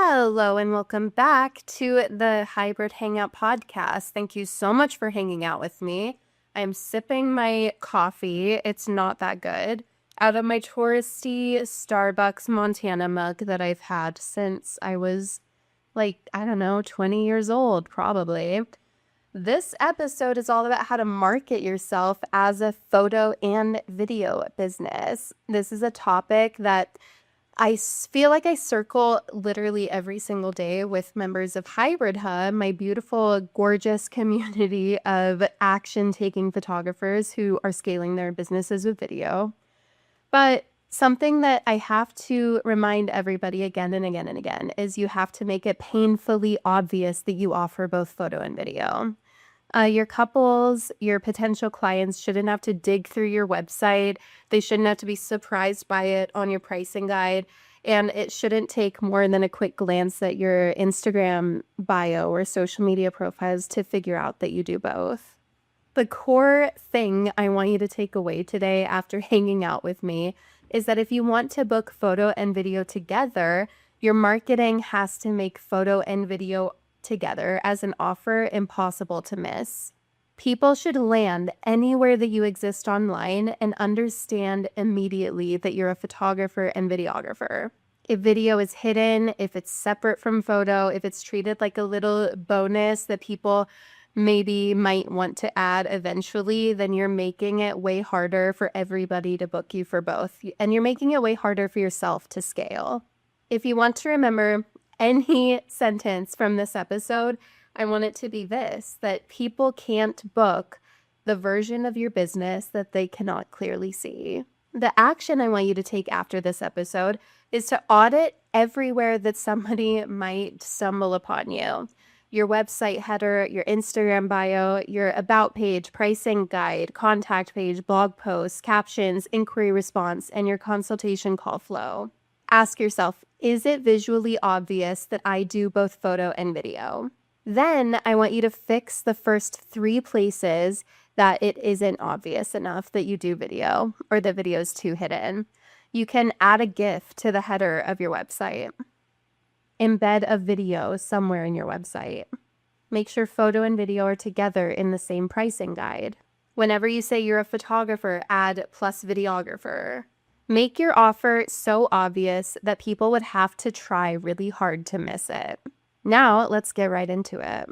Hello and welcome back to the Hybrid Hangout podcast. Thank you so much for hanging out with me. I'm sipping my coffee. It's not that good. Out of my touristy Starbucks Montana mug that I've had since I was 20 years old, probably. This episode is all about how to market yourself as a photo and video business. This is a topic that feel like I circle literally every single day with members of Hybrid Hub, my beautiful, gorgeous community of action-taking photographers who are scaling their businesses with video. But something that I have to remind everybody again and again and again is you have to make it painfully obvious that you offer both photo and video. Your couples, your potential clients shouldn't have to dig through your website. They shouldn't have to be surprised by it on your pricing guide. And it shouldn't take more than a quick glance at your Instagram bio or social media profiles to figure out that you do both. The core thing I want you to take away today after hanging out with me is that if you want to book photo and video together, your marketing has to make photo and video together as an offer impossible to miss. People should land anywhere that you exist online and understand immediately that you're a photographer and videographer. If video is hidden, if it's separate from photo, if it's treated like a little bonus that people maybe might want to add eventually, then you're making it way harder for everybody to book you for both. And you're making it way harder for yourself to scale. If you want to remember any sentence from this episode, I want it to be this, that people can't book the version of your business that they cannot clearly see. The action I want you to take after this episode is to audit everywhere that somebody might stumble upon you. Your website header, your Instagram bio, your about page, pricing guide, contact page, blog posts, captions, inquiry response, and your consultation call flow. Ask yourself, is it visually obvious that I do both photo and video? Then I want you to fix the first 3 places that it isn't obvious enough that you do video or the video is too hidden. You can add a GIF to the header of your website. Embed a video somewhere in your website. Make sure photo and video are together in the same pricing guide. Whenever you say you're a photographer, add plus videographer. Make your offer so obvious that people would have to try really hard to miss it. Now, let's get right into it.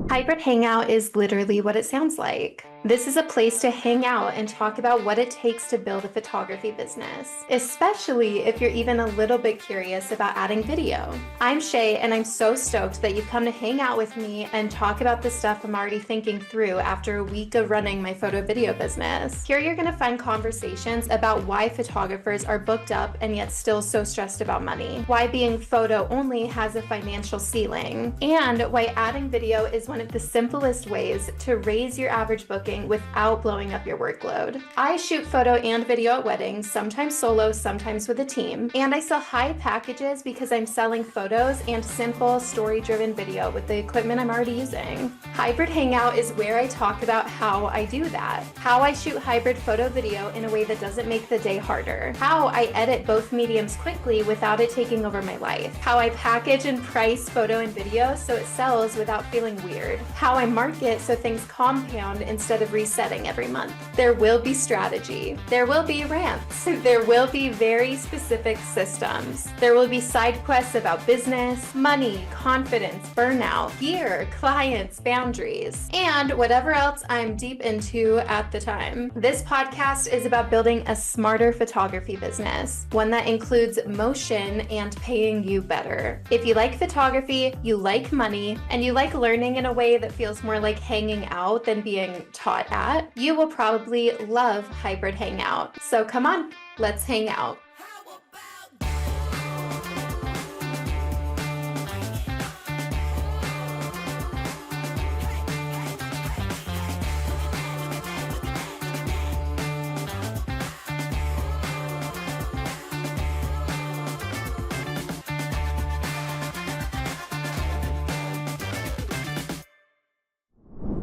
Hybrid Hangout is literally what it sounds like. This is a place to hang out and talk about what it takes to build a photography business, especially if you're even a little bit curious about adding video. I'm Shay, and I'm so stoked that you've come to hang out with me and talk about the stuff I'm already thinking through after a week of running my photo video business. Here you're gonna find conversations about why photographers are booked up and yet still so stressed about money, why being photo only has a financial ceiling, and why adding video is one of the simplest ways to raise your average booking without blowing up your workload. I shoot photo and video at weddings, sometimes solo, sometimes with a team, and I sell high packages because I'm selling photos and simple story-driven video with the equipment I'm already using. Hybrid Hangout is where I talk about how I do that, how I shoot hybrid photo video in a way that doesn't make the day harder, how I edit both mediums quickly without it taking over my life, how I package and price photo and video so it sells without feeling weird, how I market so things compound instead of resetting every month. There will be strategy. There will be rants. There will be very specific systems. There will be side quests about business, money, confidence, burnout, gear, clients, boundaries, and whatever else I'm deep into at the time. This podcast is about building a smarter photography business, one that includes motion and paying you better. If you like photography, you like money, and you like learning in a way that feels more like hanging out than being taught at, you will probably love Hybrid Hangout. So come on, let's hang out.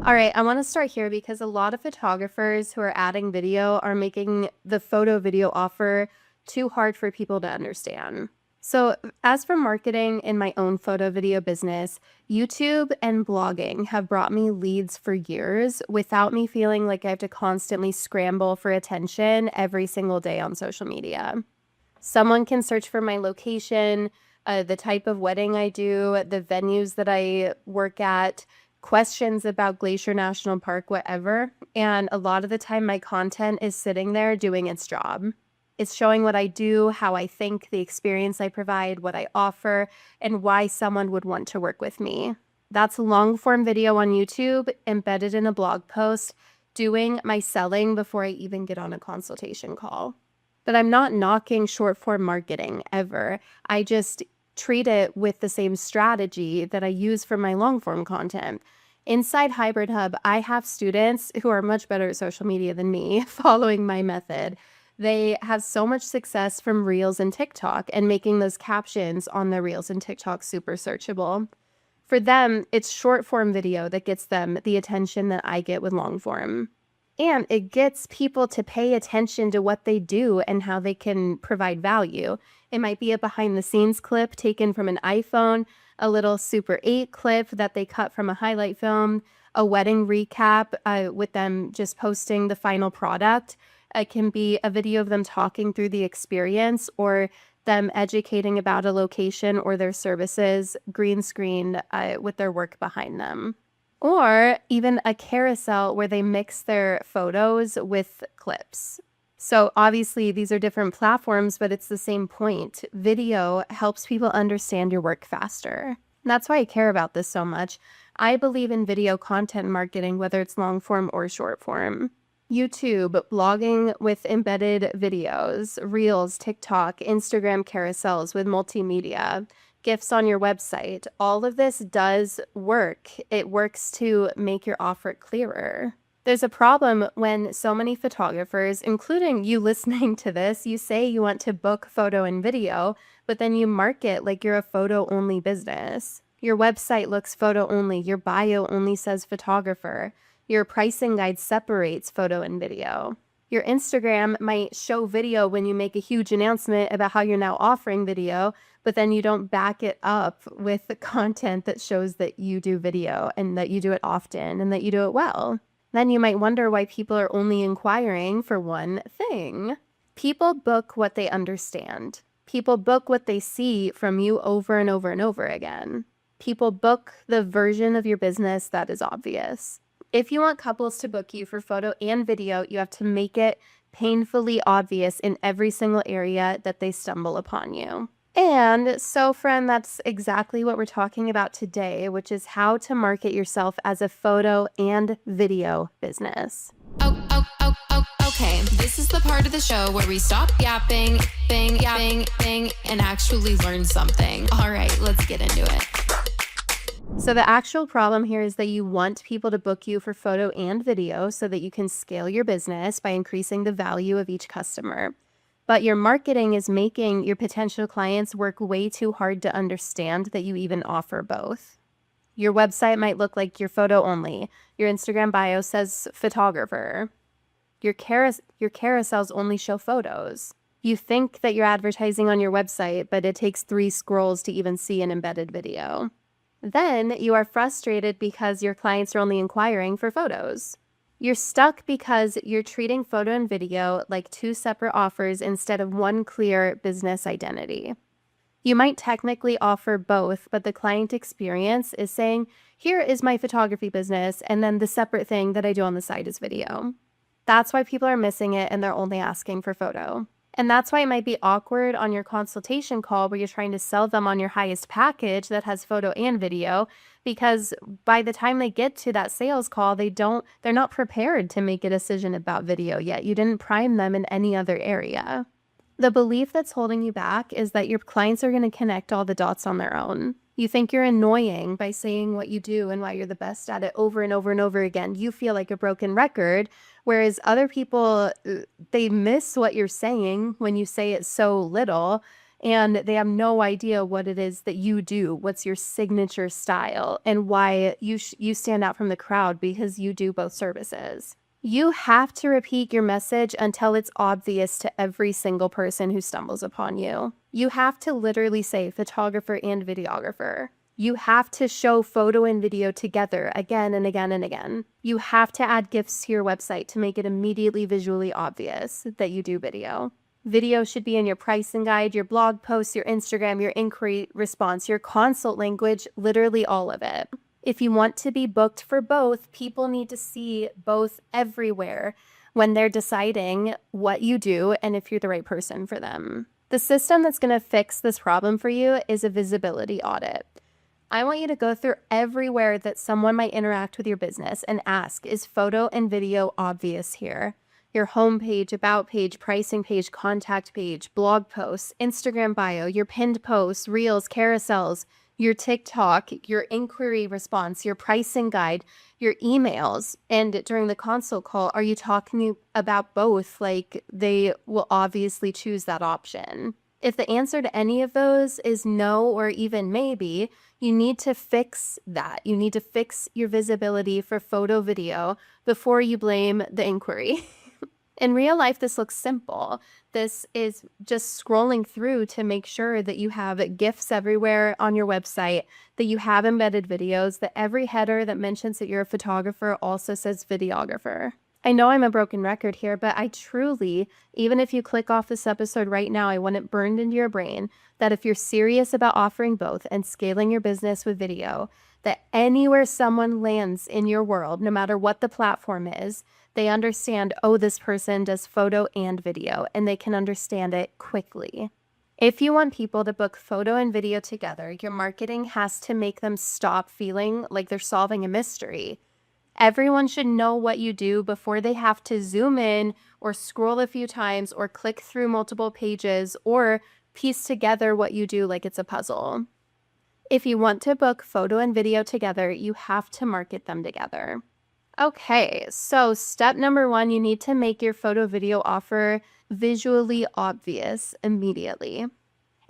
All right, I want to start here because a lot of photographers who are adding video are making the photo video offer too hard for people to understand. So, as for marketing in my own photo video business, YouTube and blogging have brought me leads for years without me feeling like I have to constantly scramble for attention every single day on social media. Someone can search for my location, the type of wedding I do, the venues that I work at, questions about Glacier National Park, whatever. And a lot of the time, my content is sitting there doing its job. It's showing what I do, how I think, the experience I provide, what I offer, and why someone would want to work with me. That's long form video on YouTube embedded in a blog post, doing my selling before I even get on a consultation call. But I'm not knocking short form marketing ever. I just treat it with the same strategy that I use for my long form content. Inside Hybrid Hub, I have students who are much better at social media than me following my method. They have so much success from Reels and TikTok and making those captions on their Reels and TikTok super searchable. For them, it's short form video that gets them the attention that I get with long form. And it gets people to pay attention to what they do and how they can provide value. It might be a behind the scenes clip taken from an iPhone, a little Super 8 clip that they cut from a highlight film, a wedding recap with them just posting the final product. It can be a video of them talking through the experience or them educating about a location or their services, green screen with their work behind them. Or even a carousel where they mix their photos with clips. So obviously these are different platforms, but it's the same point. Video helps people understand your work faster. And that's why I care about this so much. I believe in video content marketing, whether it's long form or short form. YouTube, blogging with embedded videos, Reels, TikTok, Instagram carousels with multimedia, gifts on your website. All of this does work. It works to make your offer clearer. There's a problem when so many photographers, including you listening to this, you say you want to book photo and video, but then you market like you're a photo-only business. Your website looks photo-only. Your bio only says photographer. Your pricing guide separates photo and video. Your Instagram might show video when you make a huge announcement about how you're now offering video, but then you don't back it up with the content that shows that you do video and that you do it often and that you do it well. Then you might wonder why people are only inquiring for one thing. People book what they understand. People book what they see from you over and over and over again. People book the version of your business that is obvious. If you want couples to book you for photo and video, you have to make it painfully obvious in every single area that they stumble upon you. And so, friend, that's exactly what we're talking about today, which is how to market yourself as a photo and video business. Okay, this is the part of the show where we stop yapping, and actually learn something. All right, let's get into it. So the actual problem here is that you want people to book you for photo and video so that you can scale your business by increasing the value of each customer. But your marketing is making your potential clients work way too hard to understand that you even offer both. Your website might look like you're photo only. Your Instagram bio says photographer. Your carousels only show photos. You think that you're advertising on your website, but it takes 3 scrolls to even see an embedded video. Then you are frustrated because your clients are only inquiring for photos. You're stuck because you're treating photo and video like 2 separate offers instead of one clear business identity. You might technically offer both, but the client experience is saying, here is my photography business, and then the separate thing that I do on the side is video. That's why people are missing it and they're only asking for photo. And that's why it might be awkward on your consultation call where you're trying to sell them on your highest package that has photo and video, because by the time they get to that sales call, they're not prepared to make a decision about video yet. You didn't prime them in any other area. The belief that's holding you back is that your clients are going to connect all the dots on their own. You think you're annoying by saying what you do and why you're the best at it over and over and over again. You feel like a broken record, whereas other people, they miss what you're saying when you say it so little, and they have no idea what it is that you do, what's your signature style, and why you stand out from the crowd because you do both services. You have to repeat your message until it's obvious to every single person who stumbles upon you. You have to literally say photographer and videographer. You have to show photo and video together again and again and again. You have to add GIFs to your website to make it immediately visually obvious that you do video. Video should be in your pricing guide, your blog posts, your Instagram, your inquiry response, your consult language, literally all of it. If you want to be booked for both, people need to see both everywhere when they're deciding what you do and if you're the right person for them. The system that's going to fix this problem for you is a visibility audit. I want you to go through everywhere that someone might interact with your business and ask, is photo and video obvious here? Your homepage, about page, pricing page, contact page, blog posts, Instagram bio, your pinned posts, reels, carousels, your TikTok, your inquiry response, your pricing guide, your emails. And during the consult call, are you talking about both? Like, they will obviously choose that option. If the answer to any of those is no or even maybe, you need to fix that. You need to fix your visibility for photo video before you blame the inquiry. In real life, this looks simple. This is just scrolling through to make sure that you have GIFs everywhere on your website, that you have embedded videos, that every header that mentions that you're a photographer also says videographer. I know I'm a broken record here, but I truly, even if you click off this episode right now, I want it burned into your brain that if you're serious about offering both and scaling your business with video, that anywhere someone lands in your world, no matter what the platform is, they understand, oh, this person does photo and video, and they can understand it quickly. If you want people to book photo and video together, your marketing has to make them stop feeling like they're solving a mystery. Everyone should know what you do before they have to zoom in or scroll a few times or click through multiple pages or piece together what you do like it's a puzzle. If you want to book photo and video together, you have to market them together. Okay, so step number 1, you need to make your photo video offer visually obvious immediately.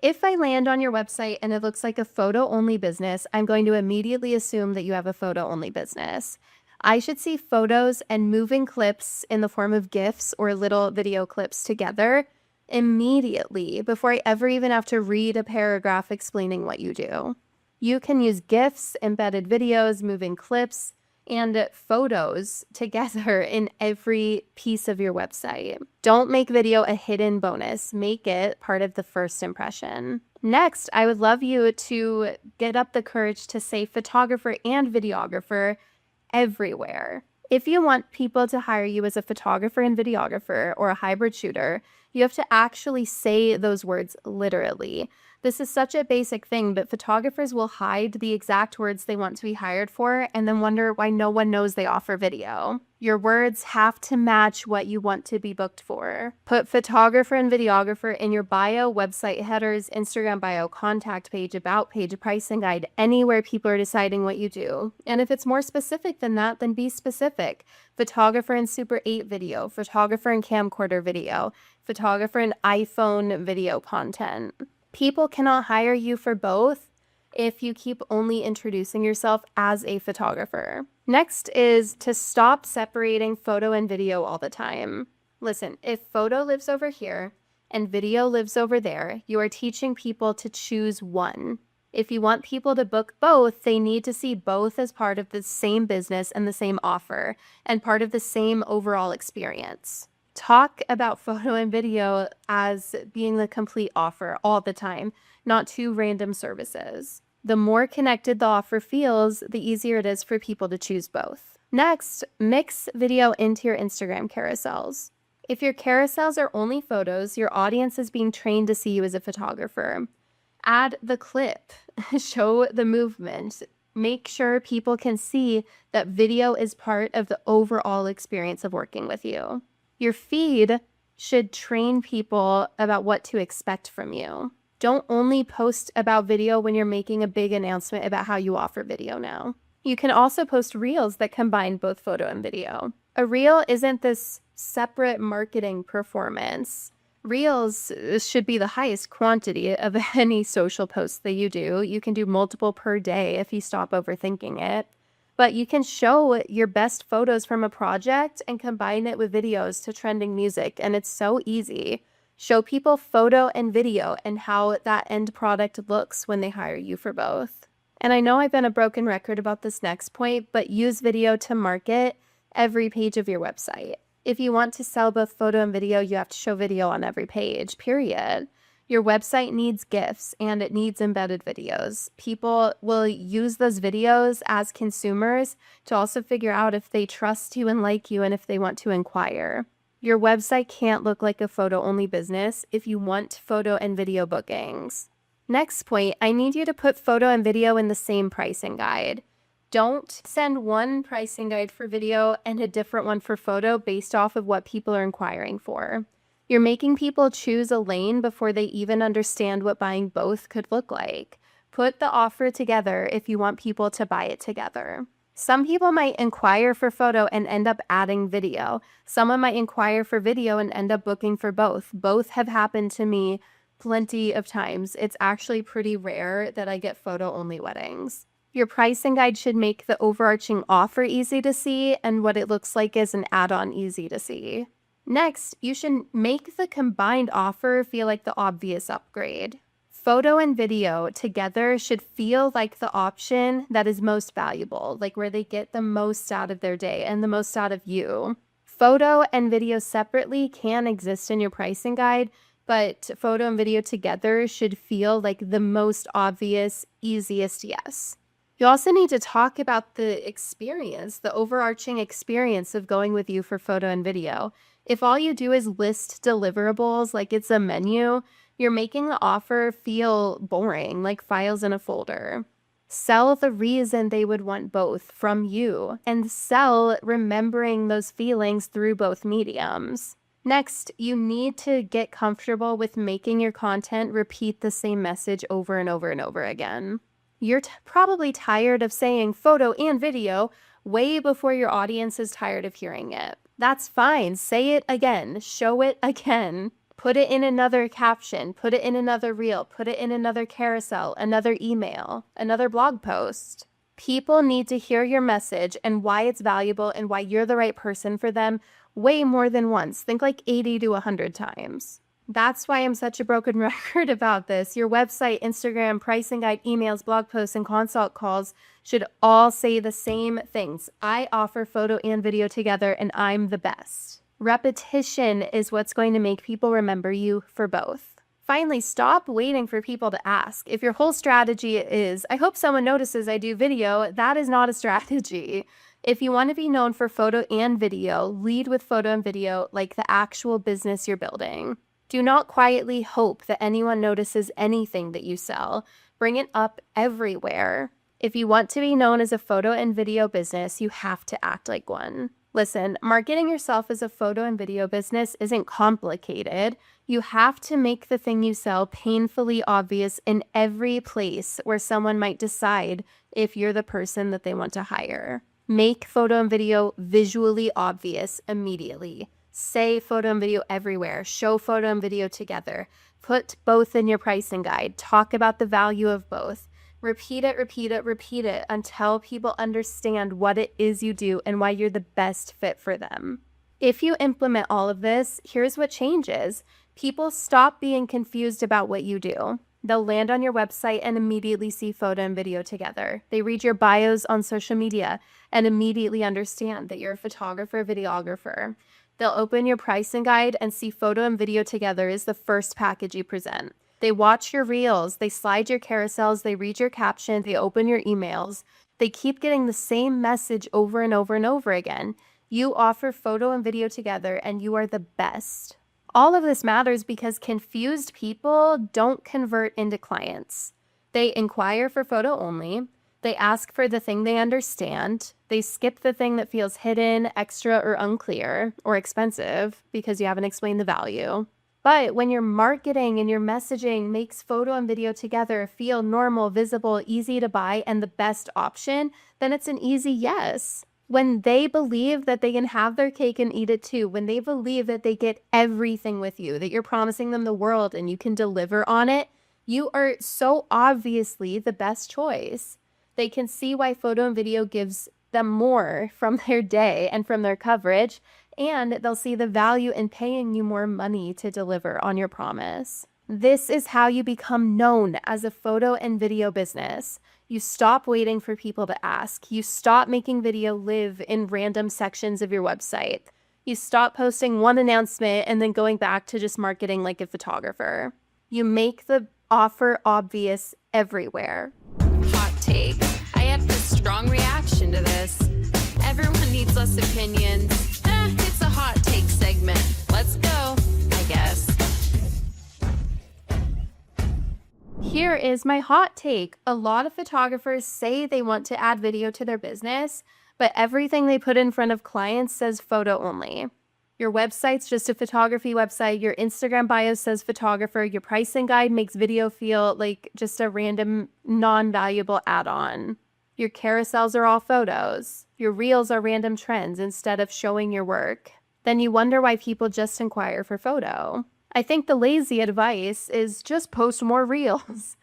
If I land on your website and it looks like a photo-only business, I'm going to immediately assume that you have a photo-only business. I should see photos and moving clips in the form of GIFs or little video clips together immediately before I ever even have to read a paragraph explaining what you do. You can use GIFs, embedded videos, moving clips, and photos together in every piece of your website. Don't make video a hidden bonus. Make it part of the first impression. Next, I would love you to get up the courage to say photographer and videographer everywhere. If you want people to hire you as a photographer and videographer or a hybrid shooter, you have to actually say those words literally. This is such a basic thing, but photographers will hide the exact words they want to be hired for and then wonder why no one knows they offer video. Your words have to match what you want to be booked for. Put photographer and videographer in your bio, website headers, Instagram bio, contact page, about page, pricing guide, anywhere people are deciding what you do. And if it's more specific than that, then be specific. Photographer and Super 8 video, photographer and camcorder video, photographer and iPhone video content. People cannot hire you for both if you keep only introducing yourself as a photographer. Next is to stop separating photo and video all the time. Listen, if photo lives over here and video lives over there, you are teaching people to choose one. If you want people to book both, they need to see both as part of the same business and the same offer and part of the same overall experience. Talk about photo and video as being the complete offer all the time, not two random services. The more connected the offer feels, the easier it is for people to choose both. Next, mix video into your Instagram carousels. If your carousels are only photos, your audience is being trained to see you as a photographer. Add the clip, show the movement. Make sure people can see that video is part of the overall experience of working with you. Your feed should train people about what to expect from you. Don't only post about video when you're making a big announcement about how you offer video now. You can also post reels that combine both photo and video. A reel isn't this separate marketing performance. Reels should be the highest quantity of any social post that you do. You can do multiple per day if you stop overthinking it. But you can show your best photos from a project and combine it with videos to trending music, and it's so easy. Show people photo and video and how that end product looks when they hire you for both. And I know I've been a broken record about this next point, but use video to market every page of your website. If you want to sell both photo and video, you have to show video on every page, period. Your website needs GIFs and it needs embedded videos. People will use those videos as consumers to also figure out if they trust you and like you and if they want to inquire. Your website can't look like a photo-only business if you want photo and video bookings. Next point, I need you to put photo and video in the same pricing guide. Don't send one pricing guide for video and a different one for photo based off of what people are inquiring for. You're making people choose a lane before they even understand what buying both could look like. Put the offer together if you want people to buy it together. Some people might inquire for photo and end up adding video. Someone might inquire for video and end up booking for both. Both have happened to me plenty of times. It's actually pretty rare that I get photo-only weddings. Your pricing guide should make the overarching offer easy to see and what it looks like as an add-on easy to see. Next, you should make the combined offer feel like the obvious upgrade. Photo and video together should feel like the option that is most valuable, like where they get the most out of their day and the most out of you. Photo and video separately can exist in your pricing guide, but photo and video together should feel like the most obvious, easiest yes. You also need to talk about the experience, the overarching experience of going with you for photo and video. If all you do is list deliverables like it's a menu, you're making the offer feel boring, like files in a folder. Sell the reason they would want both from you, and sell remembering those feelings through both mediums. Next, you need to get comfortable with making your content repeat the same message over and over and over again. You're probably tired of saying photo and video way before your audience is tired of hearing it. That's fine. Say it again. Show it again. Put it in another caption. Put it in another reel. Put it in another carousel, another email, another blog post. People need to hear your message and why it's valuable and why you're the right person for them way more than once. Think like 80 to 100 times. That's why I'm such a broken record about this. Your website, Instagram, pricing guide, emails, blog posts, and consult calls should all say the same things. I offer photo and video together, and I'm the best. Repetition is what's going to make people remember you for both. Finally, stop waiting for people to ask. If your whole strategy is, I hope someone notices I do video, that is not a strategy. If you want to be known for photo and video, lead with photo and video like the actual business you're building. Do not quietly hope that anyone notices anything that you sell. Bring it up everywhere. If you want to be known as a photo and video business, you have to act like one. Listen, marketing yourself as a photo and video business isn't complicated. You have to make the thing you sell painfully obvious in every place where someone might decide if you're the person that they want to hire. Make photo and video visually obvious immediately. Say photo and video everywhere. Show photo and video together. Put both in your pricing guide. Talk about the value of both. Repeat it, repeat it, repeat it until people understand what it is you do and why you're the best fit for them. If you implement all of this, here's what changes. People stop being confused about what you do. They'll land on your website and immediately see photo and video together. They read your bios on social media and immediately understand that you're a photographer, videographer. They'll open your pricing guide and see photo and video together as the first package you present. They watch your reels, they slide your carousels, they read your caption, they open your emails. They keep getting the same message over and over and over again. You offer photo and video together and you are the best. All of this matters because confused people don't convert into clients. They inquire for photo only. They ask for the thing they understand. They skip the thing that feels hidden, extra, or unclear, or expensive because you haven't explained the value. But when your marketing and your messaging makes photo and video together feel normal, visible, easy to buy, and the best option, then it's an easy yes. When they believe that they can have their cake and eat it too, when they believe that they get everything with you, that you're promising them the world and you can deliver on it, you are so obviously the best choice. They can see why photo and video gives them more from their day and from their coverage, and they'll see the value in paying you more money to deliver on your promise. This is how you become known as a photo and video business. You stop waiting for people to ask. You stop making video live in random sections of your website. You stop posting one announcement and then going back to just marketing like a photographer. You make the offer obvious everywhere. Hot take. I had a strong reaction to this. Everyone needs less opinions. It's a hot take segment. Let's go, I guess. Here is my hot take. A lot of photographers say they want to add video to their business, but everything they put in front of clients says photo only. Your website's just a photography website. Your Instagram bio says photographer. Your pricing guide makes video feel like just a random, non-valuable add-on. Your carousels are all photos. Your reels are random trends instead of showing your work. Then you wonder why people just inquire for photo. I think the lazy advice is just post more reels.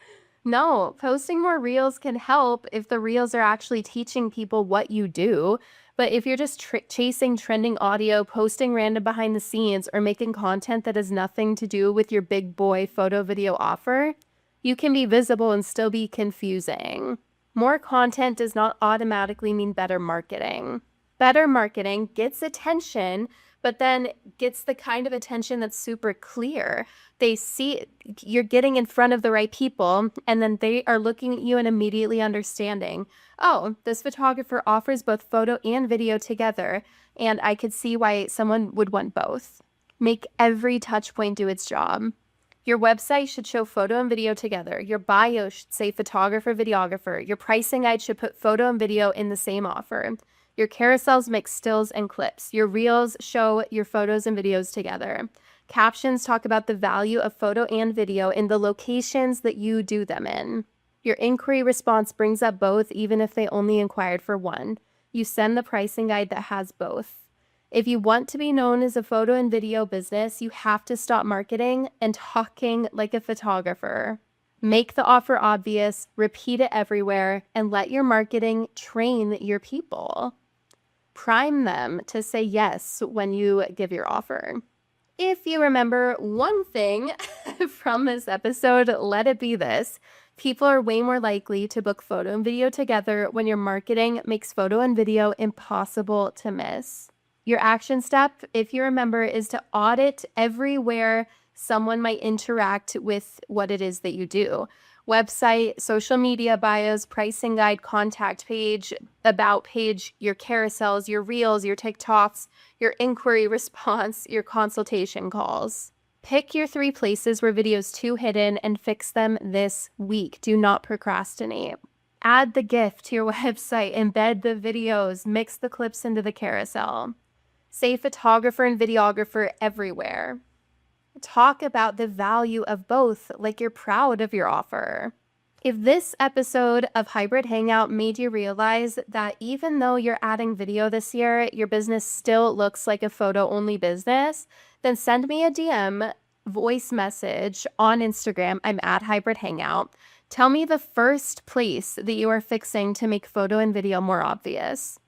No, posting more reels can help if the reels are actually teaching people what you do. But if you're just chasing trending audio, posting random behind the scenes, or making content that has nothing to do with your big boy photo video offer, you can be visible and still be confusing. More content does not automatically mean better marketing. Better marketing gets attention, but then gets the kind of attention that's super clear. They see you're getting in front of the right people, and then they are looking at you and immediately understanding, oh, this photographer offers both photo and video together, and I could see why someone would want both. Make every touch point do its job. Your website should show photo and video together. Your bio should say photographer, videographer. Your pricing guide should put photo and video in the same offer. Your carousels mix stills and clips. Your reels show your photos and videos together. Captions talk about the value of photo and video in the locations that you do them in. Your inquiry response brings up both even if they only inquired for one. You send the pricing guide that has both. If you want to be known as a photo and video business, you have to stop marketing and talking like a photographer. Make the offer obvious, repeat it everywhere, and let your marketing train your people. Prime them to say yes when you give your offer. If you remember one thing from this episode, let it be this. People are way more likely to book photo and video together when your marketing makes photo and video impossible to miss. Your action step, if you remember, is to audit everywhere someone might interact with what it is that you do. Website, social media bios, pricing guide, contact page, about page, your carousels, your reels, your TikToks, your inquiry response, your consultation calls. Pick your 3 places where video's too hidden and fix them this week. Do not procrastinate. Add the GIF to your website, embed the videos, mix the clips into the carousel. Say photographer and videographer everywhere. Talk about the value of both like you're proud of your offer. If this episode of Hybrid Hangout made you realize that even though you're adding video this year, your business still looks like a photo-only business, then send me a DM voice message on Instagram. I'm at Hybrid Hangout. Tell me the first place that you are fixing to make photo and video more obvious.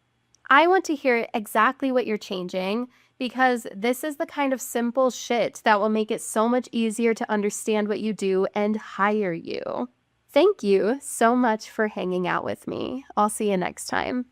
I want to hear exactly what you're changing, because this is the kind of simple shit that will make it so much easier to understand what you do and hire you. Thank you so much for hanging out with me. I'll see you next time.